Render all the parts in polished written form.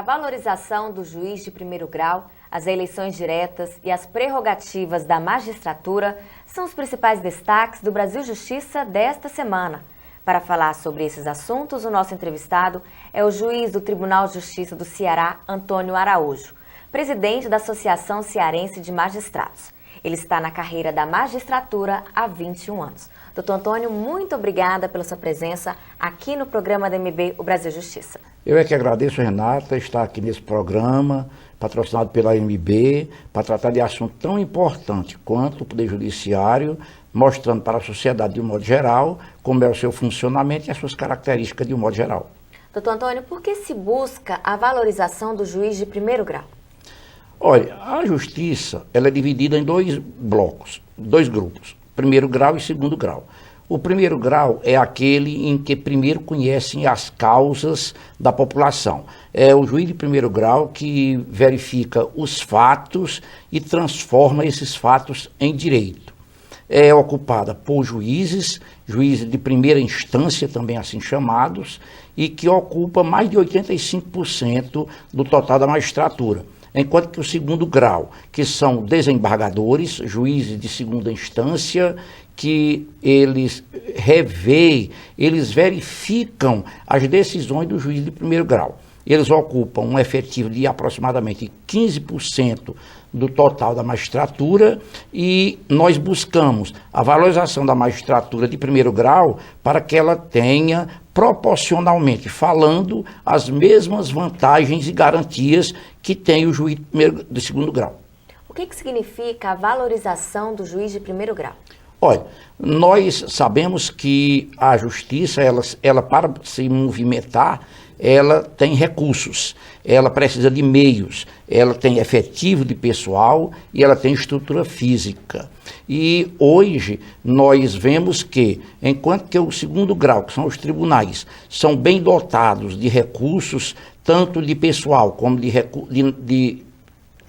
A valorização do juiz de primeiro grau, as eleições diretas e as prerrogativas da magistratura são os principais destaques do Brasil Justiça desta semana. Para falar sobre esses assuntos, o nosso entrevistado é o juiz do Tribunal de Justiça do Ceará, Antônio Araújo, presidente da Associação Cearense de Magistrados. Ele está na carreira da magistratura há 21 anos. Doutor Antônio, muito obrigada pela sua presença aqui no programa da MB, o Brasil Justiça. Eu é que agradeço, Renata, estar aqui nesse programa, patrocinado pela MB, para tratar de assunto tão importante quanto o Poder Judiciário, mostrando para a sociedade de um modo geral como é o seu funcionamento e as suas características de um modo geral. Doutor Antônio, por que se busca a valorização do juiz de primeiro grau? Olha, a justiça ela é dividida em dois grupos, primeiro grau e segundo grau. O primeiro grau é aquele em que primeiro conhecem as causas da população. É o juiz de primeiro grau que verifica os fatos e transforma esses fatos em direito. É ocupada por juízes de primeira instância, também assim chamados, e que ocupa mais de 85% do total da magistratura. Enquanto que o segundo grau, que são desembargadores, juízes de segunda instância, que eles revêem, eles verificam as decisões do juiz de primeiro grau. Eles ocupam um efetivo de aproximadamente 15% do total da magistratura e nós buscamos a valorização da magistratura de primeiro grau para que ela tenha, proporcionalmente falando, as mesmas vantagens e garantias que tem o juiz de segundo grau. O que significa a valorização do juiz de primeiro grau? Olha, nós sabemos que a justiça, ela para se movimentar, ela tem recursos, ela precisa de meios, ela tem efetivo de pessoal e ela tem estrutura física. E hoje nós vemos que, enquanto que o segundo grau, que são os tribunais, são bem dotados de recursos, tanto de pessoal como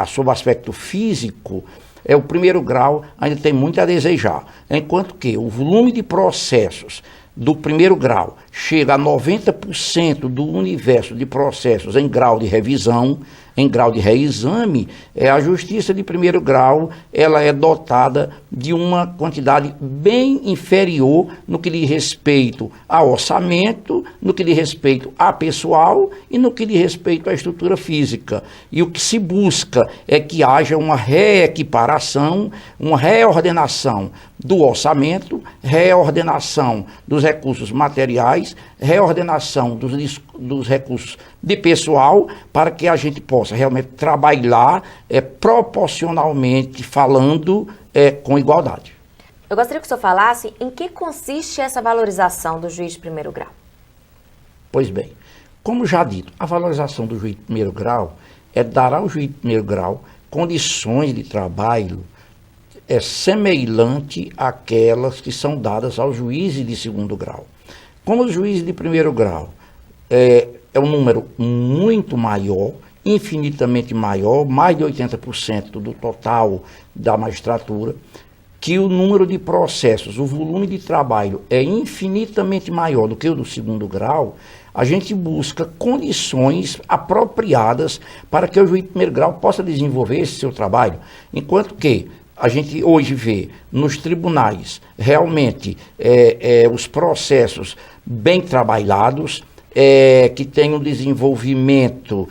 sob aspecto físico, o primeiro grau ainda tem muito a desejar, enquanto que o volume de processos do primeiro grau chega a 90% do universo de processos em grau de revisão, em grau de reexame, a justiça de primeiro grau ela é dotada de uma quantidade bem inferior no que diz respeito ao orçamento, no que diz respeito a pessoal e no que diz respeito à estrutura física. E o que se busca é que haja uma reequiparação, uma reordenação do orçamento, reordenação dos recursos materiais, reordenação dos recursos de pessoal, para que a gente possa realmente trabalhar proporcionalmente falando com igualdade. Eu gostaria que o senhor falasse em que consiste essa valorização do juiz de primeiro grau. Pois bem, como já dito, a valorização do juiz de primeiro grau é dar ao juiz de primeiro grau condições de trabalho semelhante àquelas que são dadas aos juízes de segundo grau. Como os juízes de primeiro grau é um número muito maior, infinitamente maior, mais de 80% do total da magistratura, que o número de processos, o volume de trabalho é infinitamente maior do que o do segundo grau, a gente busca condições apropriadas para que o juiz de primeiro grau possa desenvolver esse seu trabalho, enquanto que a gente hoje vê nos tribunais realmente os processos bem trabalhados, que tem um desenvolvimento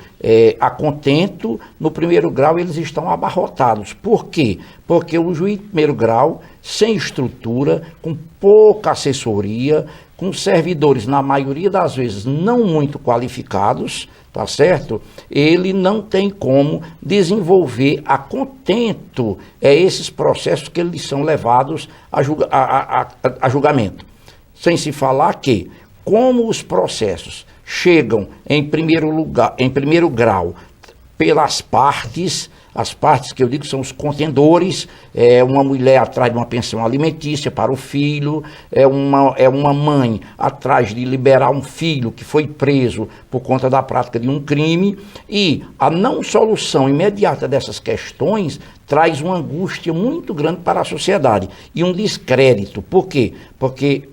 a contento. No primeiro grau eles estão abarrotados. Por quê? Porque o juiz de primeiro grau, sem estrutura, com pouca assessoria, com servidores, na maioria das vezes, não muito qualificados, tá certo? Ele não tem como desenvolver a contento esses processos que eles são levados a julgamento. Sem se falar que, como os processos chegam em primeiro grau pelas partes, as partes que eu digo são os contendores, uma mulher atrás de uma pensão alimentícia para o filho, uma mãe atrás de liberar um filho que foi preso por conta da prática de um crime, e a não solução imediata dessas questões traz uma angústia muito grande para a sociedade e um descrédito. Por quê? Porque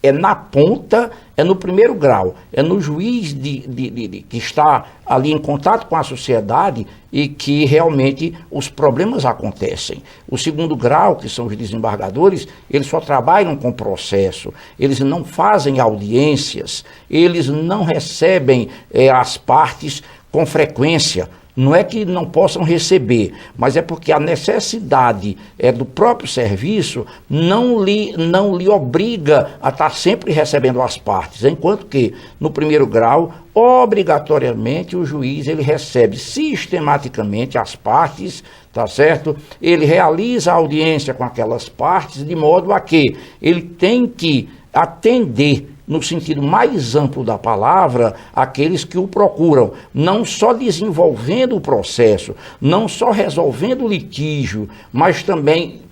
é na ponta, é no primeiro grau, é no juiz que está ali em contato com a sociedade e que realmente os problemas acontecem. O segundo grau, que são os desembargadores, eles só trabalham com processo, eles não fazem audiências, eles não recebem as partes com frequência. Não é que não possam receber, mas é porque a necessidade do próprio serviço não lhe obriga a estar sempre recebendo as partes, enquanto que no primeiro grau, obrigatoriamente, o juiz ele recebe sistematicamente as partes, tá certo? Ele realiza a audiência com aquelas partes de modo a que ele tem que atender no sentido mais amplo da palavra, aqueles que o procuram, não só desenvolvendo o processo, não só resolvendo o litígio, mas também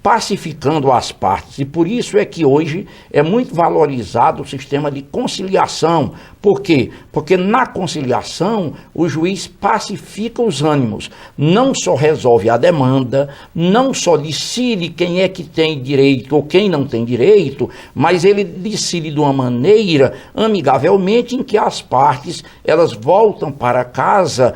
pacificando as partes. E por isso é que hoje é muito valorizado o sistema de conciliação. Por quê? Porque na conciliação o juiz pacifica os ânimos, não só resolve a demanda, não só decide quem é que tem direito ou quem não tem direito, mas ele decide de uma maneira amigavelmente em que as partes elas voltam para casa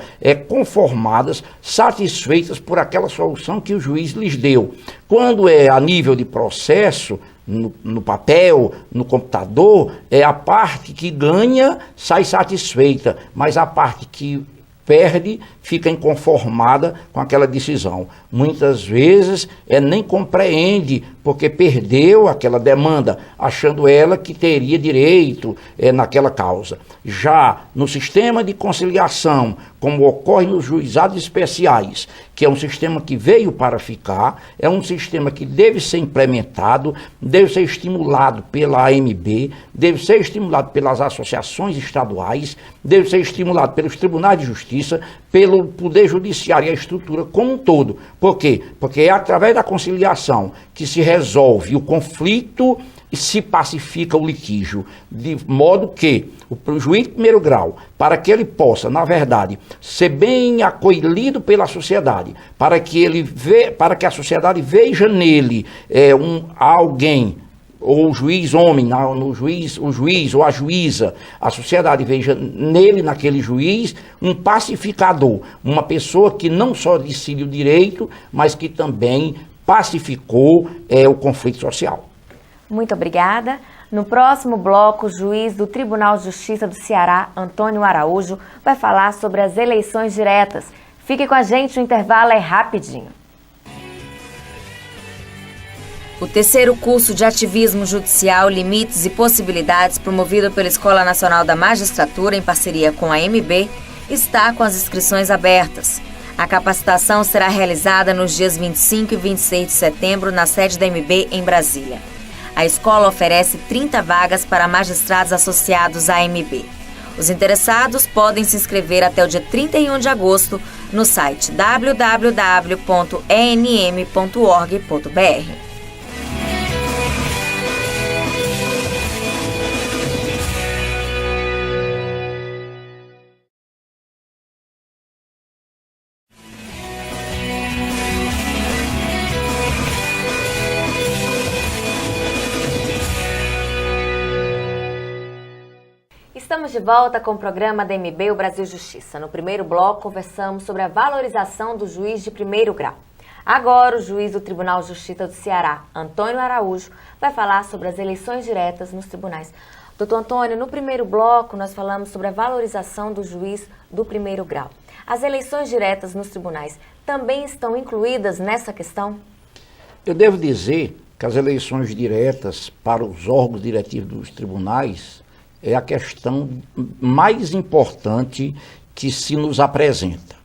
conformadas, satisfeitas por aquela solução que o juiz lhes deu. Quando é a nível de processo, no papel, no computador, a parte que ganha sai satisfeita, mas a parte que perde fica inconformada com aquela decisão. Muitas vezes nem compreende porque perdeu aquela demanda, achando ela que teria direito naquela causa. Já no sistema de conciliação, como ocorre nos juizados especiais, que é um sistema que veio para ficar, é um sistema que deve ser implementado, deve ser estimulado pela AMB, deve ser estimulado pelas associações estaduais, deve ser estimulado pelos tribunais de justiça, pelo Poder Judiciário e a estrutura como um todo. Por quê? Porque é através da conciliação que se resolve o conflito e se pacifica o litígio, de modo que o juiz de primeiro grau, para que ele possa, na verdade, ser bem acolhido pela sociedade, para que a sociedade veja nele alguém, ou o juiz homem, o juiz ou a juíza, a sociedade veja nele, naquele juiz, um pacificador, uma pessoa que não só decide o direito, mas que também pacificou o conflito social. Muito obrigada. No próximo bloco, o juiz do Tribunal de Justiça do Ceará, Antônio Araújo, vai falar sobre as eleições diretas. Fique com a gente, o intervalo é rapidinho. O terceiro curso de Ativismo Judicial, Limites e Possibilidades, promovido pela Escola Nacional da Magistratura em parceria com a AMB, está com as inscrições abertas. A capacitação será realizada nos dias 25 e 26 de setembro na sede da AMB em Brasília. A escola oferece 30 vagas para magistrados associados à AMB. Os interessados podem se inscrever até o dia 31 de agosto no site www.enm.org.br. Estamos de volta com o programa da AMB, o Brasil Justiça. No primeiro bloco, conversamos sobre a valorização do juiz de primeiro grau. Agora, o juiz do Tribunal de Justiça do Ceará, Antônio Araújo, vai falar sobre as eleições diretas nos tribunais. Doutor Antônio, no primeiro bloco, nós falamos sobre a valorização do juiz do primeiro grau. As eleições diretas nos tribunais também estão incluídas nessa questão? Eu devo dizer que as eleições diretas para os órgãos diretivos dos tribunais é a questão mais importante que se nos apresenta.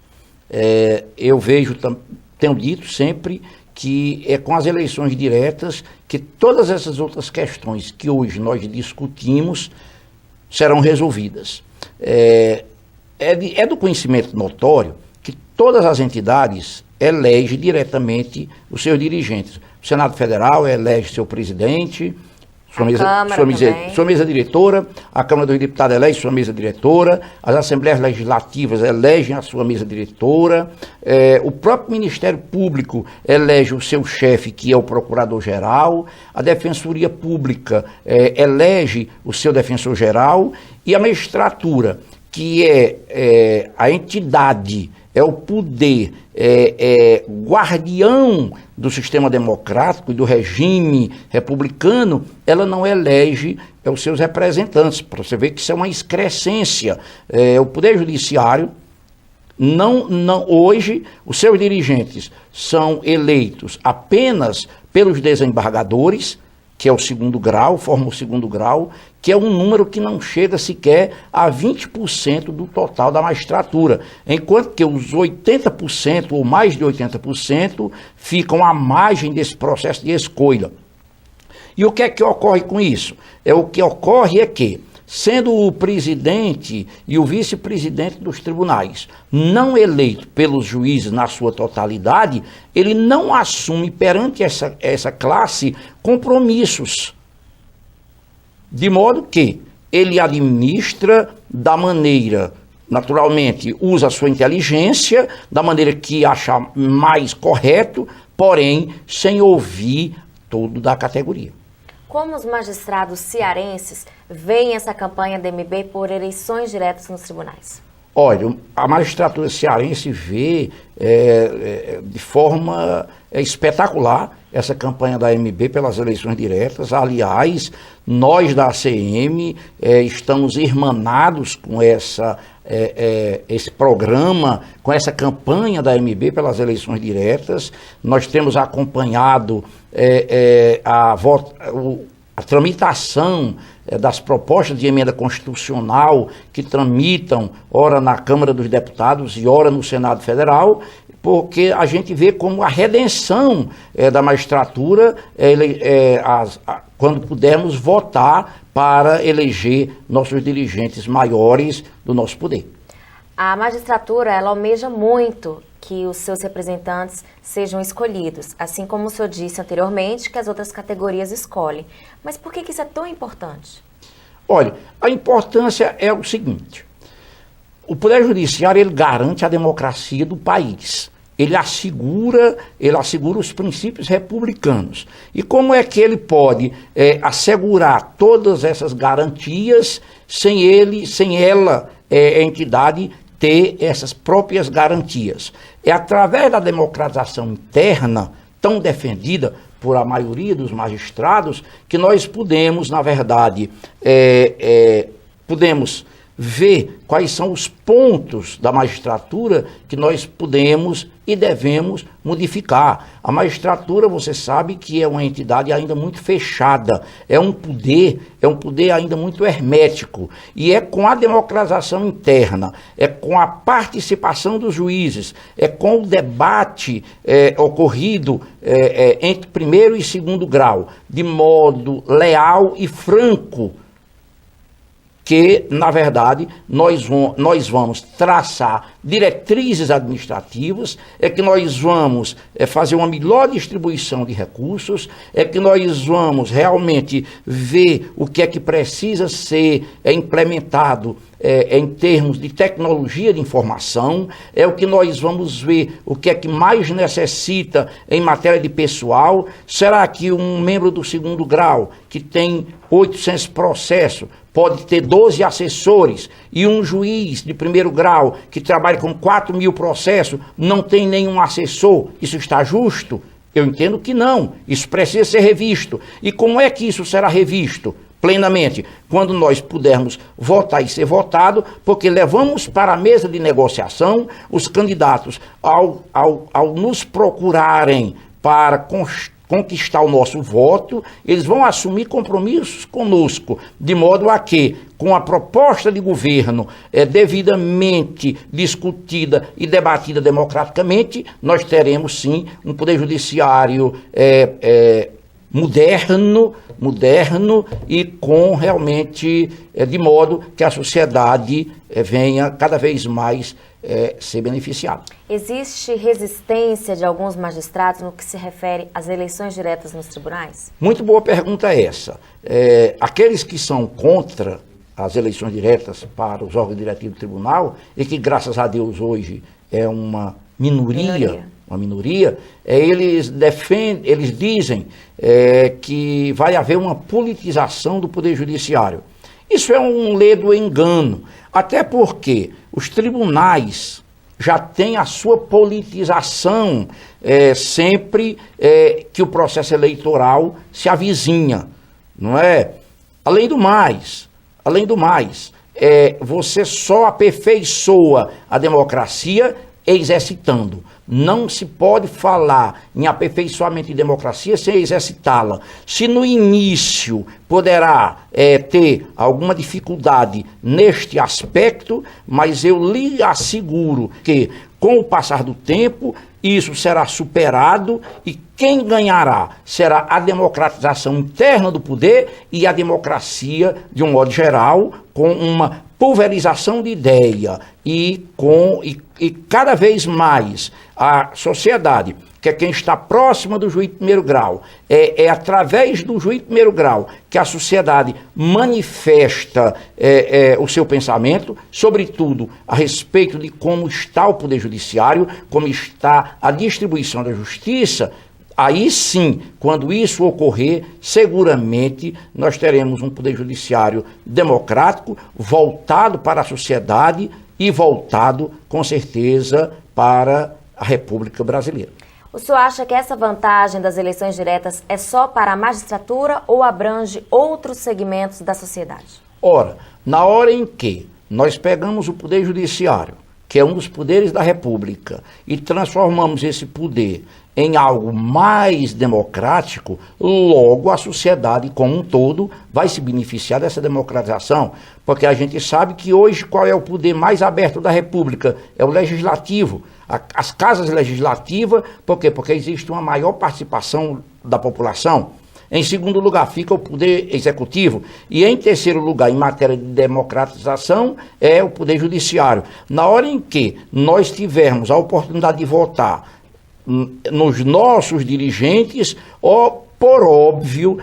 Eu tenho dito sempre que é com as eleições diretas que todas essas outras questões que hoje nós discutimos serão resolvidas. É do conhecimento notório que todas as entidades elegem diretamente os seus dirigentes. O Senado Federal elege seu presidente, Sua mesa diretora, a Câmara dos Deputados elege sua mesa diretora, as Assembleias Legislativas elegem a sua mesa diretora, o próprio Ministério Público elege o seu chefe, que é o Procurador-Geral, a Defensoria Pública elege o seu Defensor-Geral, e a magistratura, que é a entidade, é o poder, guardião do sistema democrático e do regime republicano, ela não elege os seus representantes. Para você ver que isso é uma excrescência. O Poder Judiciário, hoje, os seus dirigentes são eleitos apenas pelos desembargadores, que é o segundo grau, forma o segundo grau, que é um número que não chega sequer a 20% do total da magistratura, enquanto que os 80% ou mais de 80% ficam à margem desse processo de escolha. E o que é que ocorre com isso? O que ocorre é que, sendo o presidente e o vice-presidente dos tribunais não eleito pelos juízes na sua totalidade, ele não assume perante essa classe compromissos. De modo que ele administra da maneira, naturalmente, usa a sua inteligência, da maneira que achar mais correto, porém, sem ouvir todo da categoria. Como os magistrados cearenses veem essa campanha da MB por eleições diretas nos tribunais? Olha, a magistratura cearense vê de forma espetacular essa campanha da MB pelas eleições diretas. Aliás, nós da ACM estamos irmanados com esse programa, com essa campanha da MB pelas eleições diretas. Nós temos acompanhado a tramitação das propostas de emenda constitucional que tramitam, ora na Câmara dos Deputados e ora no Senado Federal, porque a gente vê como a redenção da magistratura quando pudermos votar para eleger nossos dirigentes maiores do nosso poder. A magistratura, ela almeja muito que os seus representantes sejam escolhidos, assim como o senhor disse anteriormente que as outras categorias escolhem. Mas por que isso é tão importante? Olha, a importância é o seguinte: o Poder Judiciário, ele garante a democracia do país. Ele assegura os princípios republicanos. E como é que ele pode assegurar todas essas garantias sem ela, a entidade, ter essas próprias garantias? É através da democratização interna, tão defendida por a maioria dos magistrados, que nós podemos, na verdade, podemos ver quais são os pontos da magistratura que nós podemos e devemos modificar. A magistratura, você sabe que é uma entidade ainda muito fechada, é um poder ainda muito hermético, e é com a democratização interna, é com a participação dos juízes, é com o debate ocorrido entre primeiro e segundo grau, de modo leal e franco, que, na verdade, nós vamos traçar diretrizes administrativas, é que nós vamos fazer uma melhor distribuição de recursos, é que nós vamos realmente ver o que é que precisa ser implementado em termos de tecnologia de informação, é o que nós vamos ver o que é que mais necessita em matéria de pessoal. Será que um membro do segundo grau, que tem 800 processos, pode ter 12 assessores, e um juiz de primeiro grau que trabalha com 4.000 processos não tem nenhum assessor? Isso está justo? Eu entendo que não. Isso precisa ser revisto. E como é que isso será revisto plenamente? Quando nós pudermos votar e ser votado, porque levamos para a mesa de negociação os candidatos ao nos procurarem para conquistar o nosso voto, eles vão assumir compromissos conosco, de modo a que, com a proposta de governo devidamente discutida e debatida democraticamente, nós teremos sim um poder judiciário moderno e com realmente, de modo que a sociedade venha cada vez mais ser beneficiada. Existe resistência de alguns magistrados no que se refere às eleições diretas nos tribunais? Muito boa pergunta essa. Aqueles que são contra as eleições diretas para os órgãos diretivos do tribunal, e que graças a Deus hoje é uma minoria, eles dizem que vai haver uma politização do Poder Judiciário. Isso é um ledo engano, até porque os tribunais já têm a sua politização sempre que o processo eleitoral se avizinha, não é? Além do mais, você só aperfeiçoa a democracia exercitando. Não se pode falar em aperfeiçoamento de democracia sem exercitá-la. Se no início poderá ter alguma dificuldade neste aspecto, mas eu lhe asseguro que, com o passar do tempo, isso será superado e quem ganhará será a democratização interna do poder e a democracia, de um modo geral, com uma pulverização de ideia e cada vez mais a sociedade, que é quem está próxima do juiz de primeiro grau, através do juiz de primeiro grau que a sociedade manifesta o seu pensamento, sobretudo a respeito de como está o Poder Judiciário, como está a distribuição da justiça. Aí sim, quando isso ocorrer, seguramente nós teremos um Poder Judiciário democrático, voltado para a sociedade e voltado, com certeza, para a República Brasileira. O senhor acha que essa vantagem das eleições diretas é só para a magistratura ou abrange outros segmentos da sociedade? Ora, na hora em que nós pegamos o Poder Judiciário, que é um dos poderes da República, e transformamos esse poder em algo mais democrático, logo a sociedade como um todo vai se beneficiar dessa democratização, porque a gente sabe que hoje qual é o poder mais aberto da República? É o legislativo. As casas legislativas, por quê? Porque existe uma maior participação da população. Em segundo lugar, fica o Poder Executivo. E em terceiro lugar, em matéria de democratização, é o Poder Judiciário. Na hora em que nós tivermos a oportunidade de votar nos nossos dirigentes, por óbvio,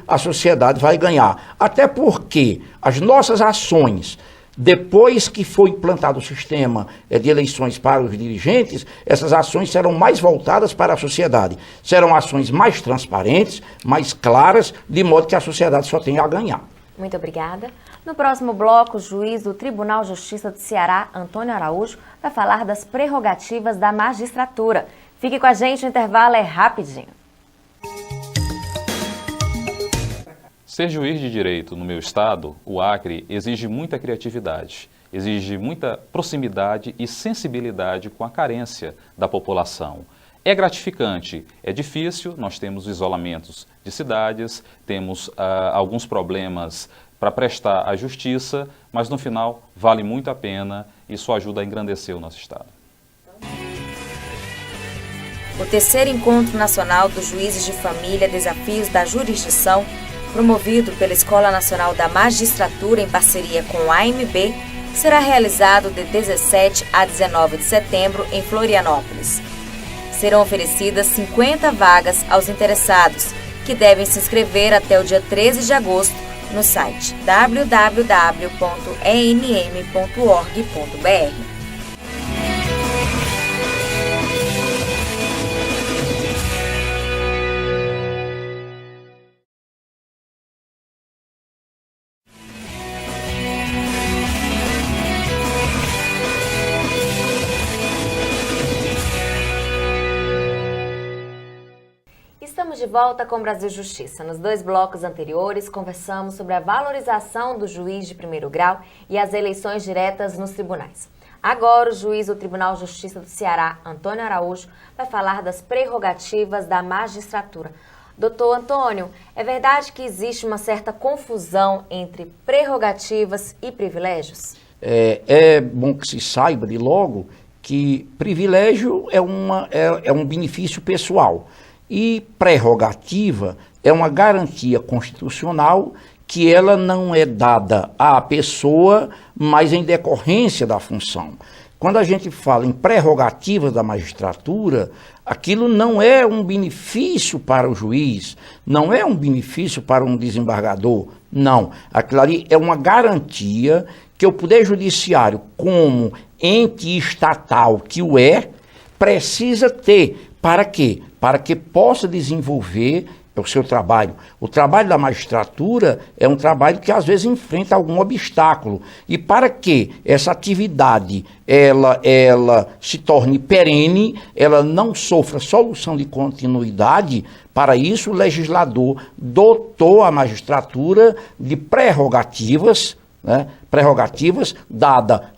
a sociedade vai ganhar. Até porque as nossas ações, depois que foi implantado o sistema de eleições para os dirigentes, essas ações serão mais voltadas para a sociedade. Serão ações mais transparentes, mais claras, de modo que a sociedade só tenha a ganhar. Muito obrigada. No próximo bloco, o juiz do Tribunal de Justiça do Ceará, Antônio Araújo, vai falar das prerrogativas da magistratura. Fique com a gente, o intervalo é rapidinho. Ser juiz de direito no meu estado, o Acre, exige muita criatividade, exige muita proximidade e sensibilidade com a carência da população. É gratificante, é difícil, nós temos isolamentos de cidades, temos alguns problemas para prestar a justiça, mas no final vale muito a pena e isso ajuda a engrandecer o nosso estado. O terceiro Encontro Nacional dos Juízes de Família Desafios da Jurisdição, promovido pela Escola Nacional da Magistratura em parceria com a AMB, será realizado de 17 a 19 de setembro em Florianópolis. Serão oferecidas 50 vagas aos interessados, que devem se inscrever até o dia 13 de agosto no site www.enm.org.br. Estamos de volta com o Brasil Justiça. Nos 2 blocos anteriores, conversamos sobre a valorização do juiz de primeiro grau e as eleições diretas nos tribunais. Agora, o juiz do Tribunal de Justiça do Ceará, Antônio Araújo, vai falar das prerrogativas da magistratura. Doutor Antônio, é verdade que existe uma certa confusão entre prerrogativas e privilégios? É bom que se saiba de logo que privilégio é um benefício pessoal. E prerrogativa é uma garantia constitucional que ela não é dada à pessoa, mas em decorrência da função. Quando a gente fala em prerrogativas da magistratura, aquilo não é um benefício para o juiz, não é um benefício para um desembargador, não. Aquilo ali é uma garantia que o Poder Judiciário, como ente estatal que o é, precisa ter. Para quê? Para que possa desenvolver o seu trabalho. O trabalho da magistratura é um trabalho que às vezes enfrenta algum obstáculo. E para que essa atividade ela se torne perene, ela não sofra solução de continuidade, para isso o legislador dotou a magistratura de prerrogativas, né? Prerrogativas dada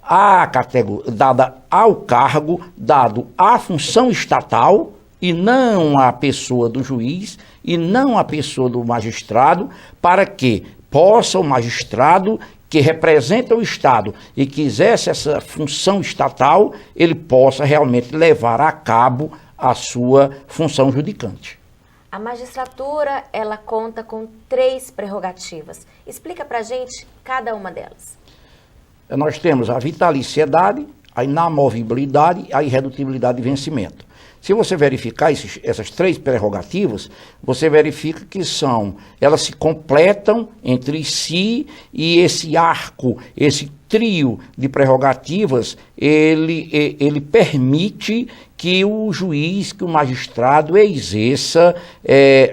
ao cargo, dado à função estatal, e não à pessoa do juiz, e não à pessoa do magistrado, para que possa o magistrado que representa o Estado e que exerce essa função estatal, ele possa realmente levar a cabo a sua função judicante. A magistratura, ela conta com 3 prerrogativas. Explica pra gente cada uma delas. Nós temos a vitaliciedade, a inamovibilidade e a irredutibilidade de vencimento. Se você verificar essas 3 prerrogativas, você verifica que elas se completam entre si, e esse arco, esse trio de prerrogativas, ele permite que o juiz, que o magistrado exerça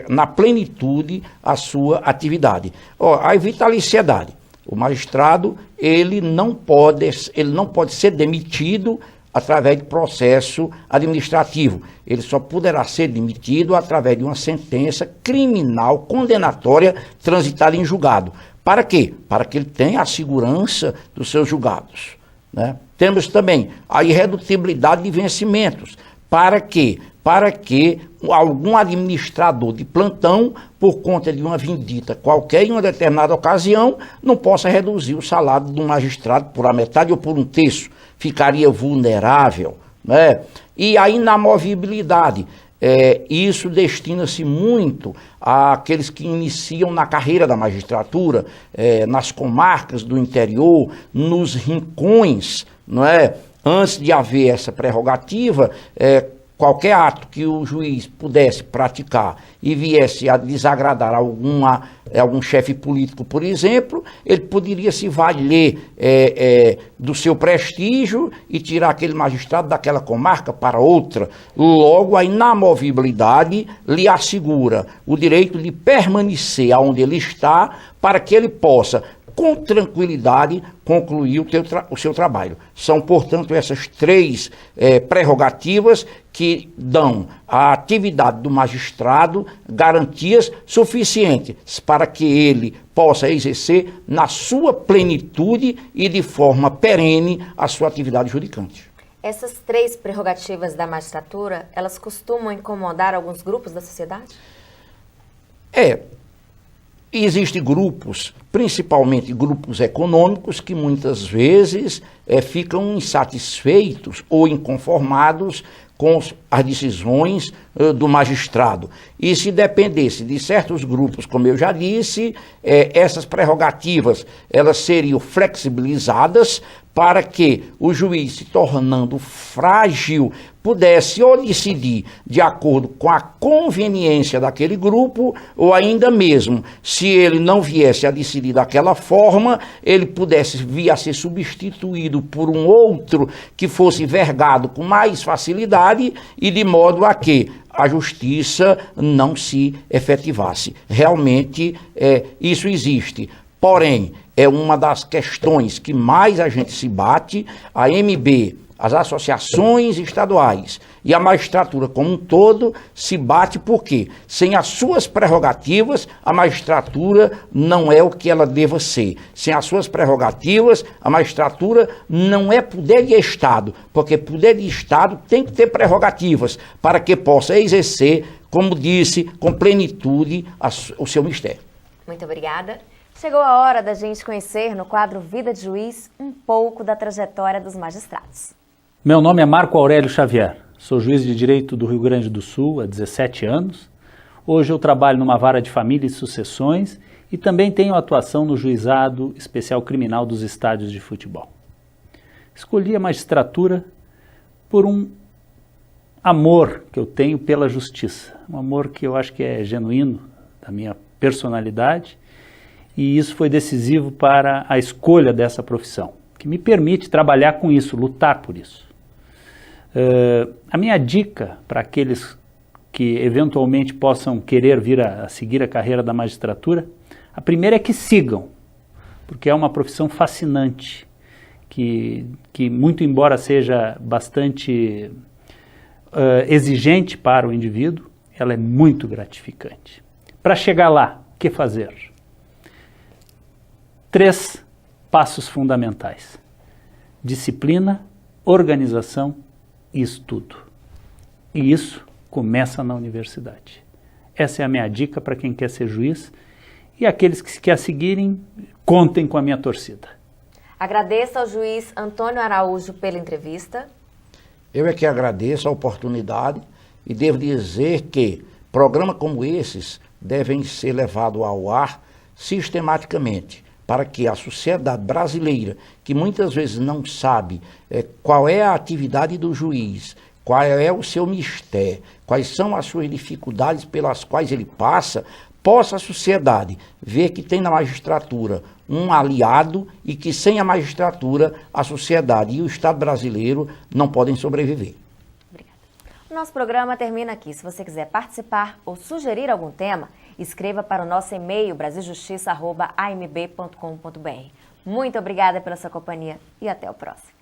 na plenitude a sua atividade. A vitaliciedade. O magistrado ele não pode ser demitido através de processo administrativo. Ele só poderá ser demitido através de uma sentença criminal condenatória transitada em julgado. Para quê? Para que ele tenha a segurança dos seus julgados, né? Temos também a irredutibilidade de vencimentos. Para quê? Para que algum administrador de plantão, por conta de uma vindita qualquer em uma determinada ocasião, não possa reduzir o salário do magistrado por a metade ou por 1/3. Ficaria vulnerável, né? E a inamovibilidade, isso destina-se muito àqueles que iniciam na carreira da magistratura, nas comarcas do interior, nos rincões, não é? Antes de haver essa prerrogativa, qualquer ato que o juiz pudesse praticar e viesse a desagradar algum chefe político, por exemplo, ele poderia se valer do seu prestígio e tirar aquele magistrado daquela comarca para outra. Logo, a inamovibilidade lhe assegura o direito de permanecer onde ele está, para que ele possa, com tranquilidade, concluir o seu trabalho. São, portanto, essas 3 prerrogativas que dão à atividade do magistrado garantias suficientes para que ele possa exercer na sua plenitude e de forma perene a sua atividade judicante. Essas 3 prerrogativas da magistratura, elas costumam incomodar alguns grupos da sociedade? Existem grupos, principalmente grupos econômicos, que muitas vezes ficam insatisfeitos ou inconformados com as decisões do magistrado. E se dependesse de certos grupos, como eu já disse, essas prerrogativas elas seriam flexibilizadas para que o juiz, se tornando frágil, pudesse ou decidir de acordo com a conveniência daquele grupo, ou ainda mesmo, se ele não viesse a decidir daquela forma, ele pudesse vir a ser substituído por um outro que fosse vergado com mais facilidade, e de modo a que a justiça não se efetivasse. Realmente, isso existe. Porém, é uma das questões que mais a gente se bate. A MB, as associações estaduais e a magistratura como um todo se bate, porque sem as suas prerrogativas, a magistratura não é o que ela deva ser. Sem as suas prerrogativas, a magistratura não é poder de Estado, porque poder de Estado tem que ter prerrogativas para que possa exercer, como disse, com plenitude o seu mistério. Muito obrigada. Chegou a hora da gente conhecer, no quadro Vida de Juiz, um pouco da trajetória dos magistrados. Meu nome é Marco Aurélio Xavier. sou juiz de direito do Rio Grande do Sul há 17 anos. Hoje eu trabalho numa vara de família e sucessões e também tenho atuação no Juizado Especial Criminal dos Estádios de Futebol. Escolhi a magistratura por um amor que eu tenho pela justiça, um amor que eu acho que é genuíno da minha personalidade, e isso foi decisivo para a escolha dessa profissão, que me permite trabalhar com isso, lutar por isso. A minha dica para aqueles que eventualmente possam querer vir a seguir a carreira da magistratura, a primeira é que sigam, porque é uma profissão fascinante, que muito embora seja bastante exigente para o indivíduo, ela é muito gratificante. Para chegar lá, o que fazer? 3 passos fundamentais: disciplina, organização e estudo. E isso começa na universidade. Essa é a minha dica para quem quer ser juiz, e aqueles que querem seguirem, contem com a minha torcida. Agradeço ao juiz Antônio Araújo pela entrevista. Eu é que agradeço a oportunidade e devo dizer que programas como esses devem ser levados ao ar sistematicamente, para que a sociedade brasileira, que muitas vezes não sabe qual é a atividade do juiz, qual é o seu mistério, quais são as suas dificuldades pelas quais ele passa, possa a sociedade ver que tem na magistratura um aliado e que sem a magistratura a sociedade e o Estado brasileiro não podem sobreviver. Obrigada. O nosso programa termina aqui. Se você quiser participar ou sugerir algum tema, escreva para o nosso e-mail brasiljustiça@amb.com.br. Muito obrigada pela sua companhia e até o próximo.